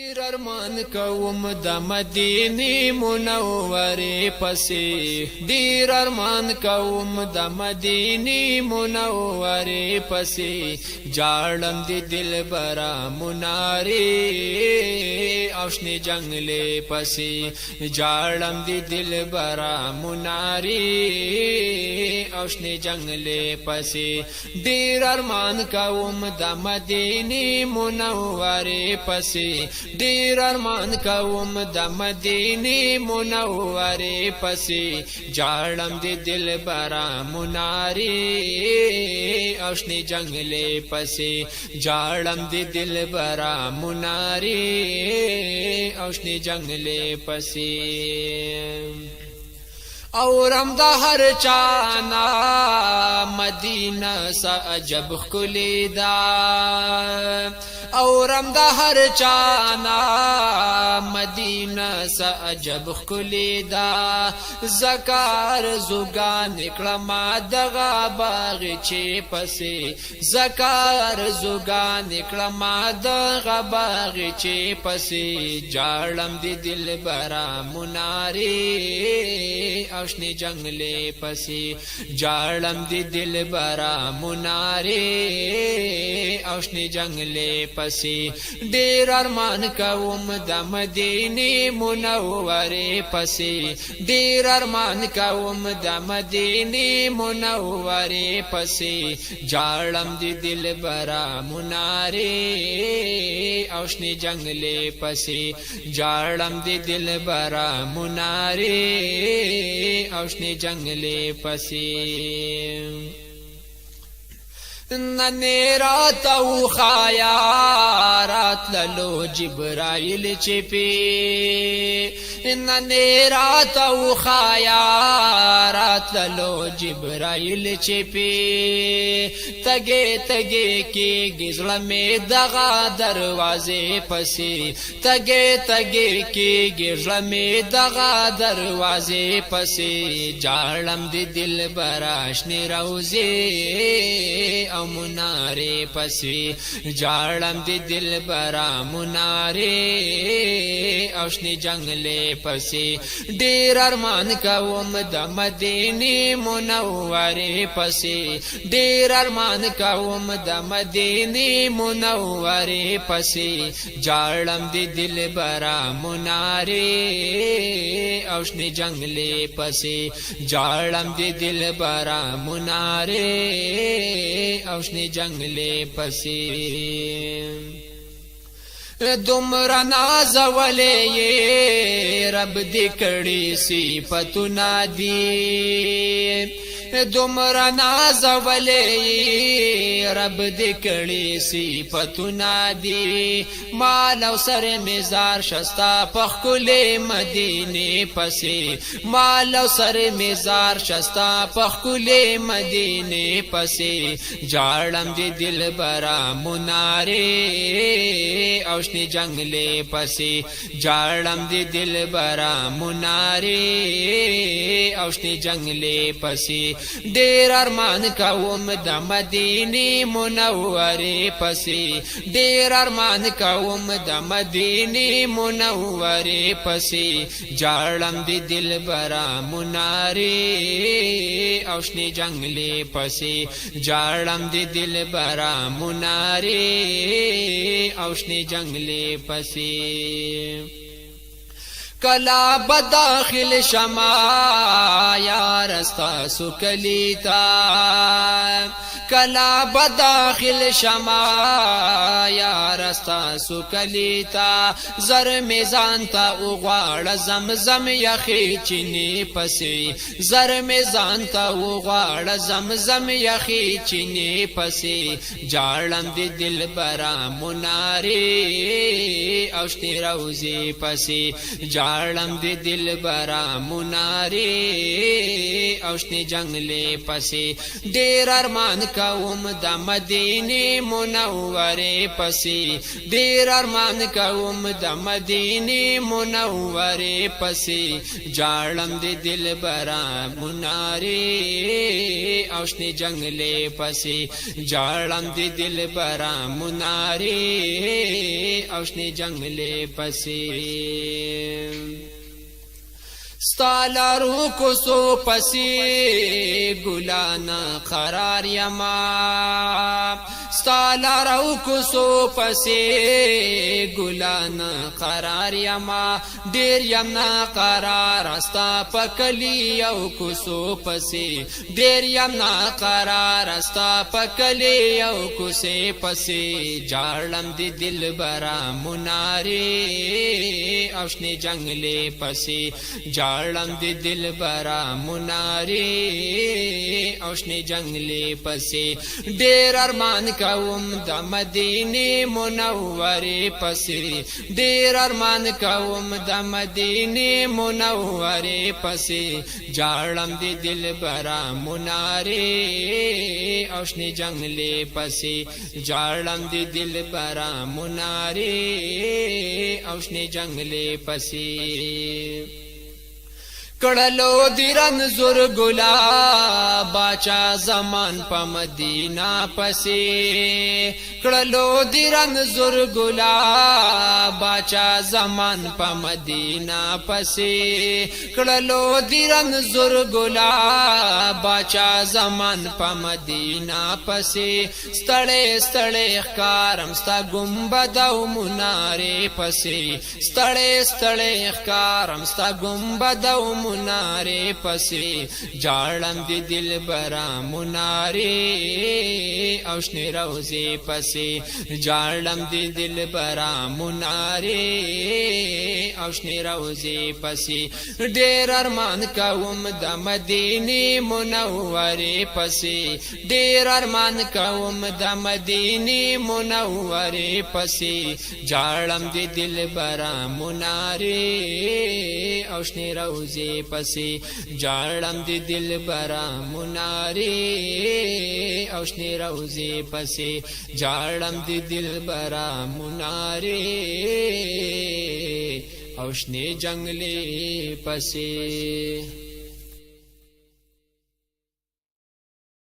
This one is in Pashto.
ډیر ارمان کوم د مدینه منوره پسې ډیر ارمان کوم د مدینه منوره پسې جاړم دی دلبرا مناره اوشنی جنگلې پسې جاړم دی دلبرا مناره اوشنی جنگلې پسې ډیر ارمان کوم د مدینه منوره پسې ډیر ارمان کوم د مدینه منوره پسې جاړم دی دلبرا مناره اوشنی جنگلې پسې جاړم دی دلبرا مناره اوشنی جنگلې پسې اورم د هر چانا مدینه سا عجب خلی دا اورم د هر چانا مدینه سا عجب خلی دا زکار زوګان کړم دغه باغ چې پسې زکار زوګان کړم دغه باغ چې پسې جاړم دی دلبرا مناره اوشنی جنگلې پسې جاړم دی دلبرا مناره اوشنی جنگلې پسې ډیر ارمان کوم د مدینه منوره پسې ډیر ارمان کوم د مدینه منوره پسې جاړم دی دلبرا مناره اوشنی جنگلې پسې جاړم دی دلبرا مناره اوشنی جنگلې پسې ننیرات او خیارات للو جبرائیل چپی ننیرات او خیارات للو جبرائیل چپی تگے تگے کی گزل میں دغا دروازے پسی تگے تگے کی گزل میں دغا دروازے پسی جاړم دی دل براشنی روزے او مناره پسې جاړم دی دلبرا مناره اوشنی جنگلې پسې ډیر ارمان کوم د مدینه منوره پسې ډیر ارمان کوم د مدینه منوره پسې جاړم دی دلبرا مناره اوشنی جنگلې پسې جاړم دی دلبرا مناره اوشنی جنگلې پسې دومره نازولې رب دې کړي صفاتونه دي دومره نازولې رب دې کړي صفاتونه دي مال او سر مزار شستا پخکلې مدینه پسې مال او سر مزار شستا پخکلې مدینه پسې جاړم دې دلبرا مناره اوشنی جنگلې پسې جاړم دې دلبرا مناره اوشنی جنگلې پسې ډیر ارمان کوم د مدینه منوره پسې ډیر ارمان کوم د مدینه منوره پسې جاړم دی دلبرا مناره اوشنی جنگلې پسې جاړم دی دلبرا مناره اوشنی جنگلې پسې کلا بداخل شما یا رستا سکلیتا کلا بداخل شما یا رستا سکلیتا زر میزان تا اغواړ زمزم یخی چینی پسی زر میزان تا اغواړ زمزم یخی چینی پسی جاړم دی دلبرا مناره اوشنی روزی پسی جاړم دی دلبرا مناره اوشنی جنگلې پسې ډیر ارمان کوم د مدینه منوره پسې ډیر ارمان کوم د مدینه منوره پسې جاړم دی دلبرا مناره اوشنی جنگلې پسې جاړم دی دلبرا مناره اوشنی جنگلې جنگلې پسې ستالارو کوسو پسې ګلانا قرار یما ستالارو کوسو پسې ګلانا قرار یما ډیر یم نا قرار استا پکلی یو کوسو پسې ډیر یم نا قرار استا پکلی یو کوسې پسې جاړم دی دلبرا مناري اوشنه جنگلې پسې جاړم دی دلبرا مناري اوشنه جنگلې پسې ډیر ارمان کوم د مدینه منوره پسې ډیر ارمان کوم د مدینه منوره پسې جاړم دی دلبرا مناري اوشنه جنگلې پسې جاړم دی دلبرا مناري اوشنه جنگلې پسې کړلو دیرن زور ګلا باچا زمان په مدینه پسې کړلو دیرن زور ګلا باچا زمان په مدینه پسې کړلو دیرن زور ګلا باچا زمان په مدینه پسې ستړې ستړې ښکارم ستا ګمبد او منارې پسې ستړې ستړې ښکارم ستا ګمبد او منارے پسې جاړم دی دلبرا منارے اوشنه روزه پسې جاړم دی دلبرا منارے اوشنه روزه پسې ډیر ارمان کوم د مدینه منوره پسې ډیر ارمان کوم د مدینه منوره پسې جاړم دی دلبرا منارے اوشنه روزه پسې جاړم دی دلبرا مناري اوشنه روزه پسې جاړم دی دلبرا مناري اوشنه جنگلې پسې